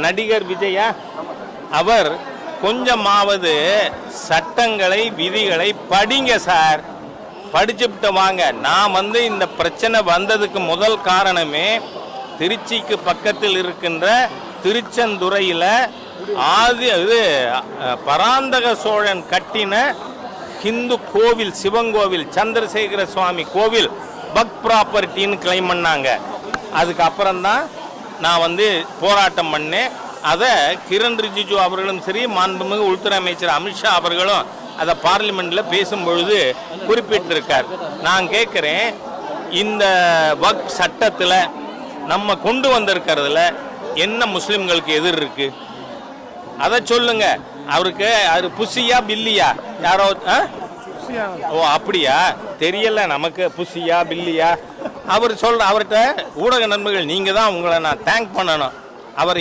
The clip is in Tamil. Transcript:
நடிகர் விஜயா அவர் கொஞ்சமாவது சட்டங்களை விதிகளை படிங்க சார். படிச்சுட்டு வாங்க. நான் இந்த பிரச்சனை வந்ததுக்கு முதல் காரணமே திருச்சிக்கு பக்கத்தில் இருக்கின்ற திருச்செந்துறையில் பராந்தக சோழன் கட்டின ஹிந்து கோவில், சிவங்கோவில், சந்திரசேகர சுவாமி கோவில் பக் ப்ராப்பர்ட்டின்னு கிளைம் பண்ணாங்க. அதுக்கப்புறம்தான் நான் போராட்டம் பண்ணேன். அதை கிரண் ரிஜிஜு அவர்களும் சரி, மாண்புமிகு உள்துறை அமைச்சர் அமித்ஷா அவர்களும் அதை பார்லிமெண்ட்டில் பேசும்பொழுது குறிப்பிட்டிருக்கார். நான் கேட்குறேன், இந்த வக்ஃப் சட்டத்தில் நம்ம கொண்டு வந்திருக்கிறதுல என்ன முஸ்லிம்களுக்கு எதிர் இருக்கு? அதை சொல்லுங்க. அவருக்கு அது புசியா பில்லியா யாரோ? ஓ அப்படியா, தெரியல நமக்கு. புசியா பில்லியா அவர் அவர்கிட்ட ஊடக நண்பர்கள், நீங்கள் தான் உங்களை நான் தேங்க் பண்ணணும். அவர்